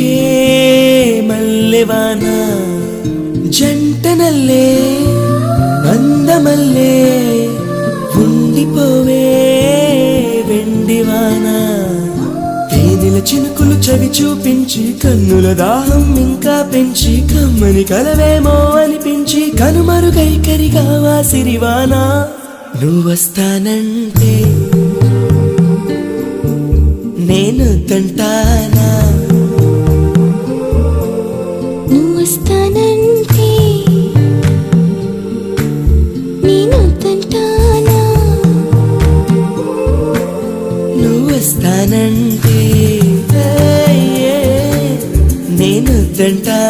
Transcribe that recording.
చినుకే మల్లెవాన జంటనల్లే అందమల్లే ఉండిపోవే వెండివాన తేనెల చినుకులు చవి చూపించి కన్నుల దాహం ఇంకా పెంచి కమ్మని కలవేమో అనిపించి కనుమరుగై కరిగావా సిరివాన నువ్వొస్తానంటే నేను తంటానా నువ్వొస్తానంటే నేను తంటానా నువ్వొస్తానంటే నేను తంటానా.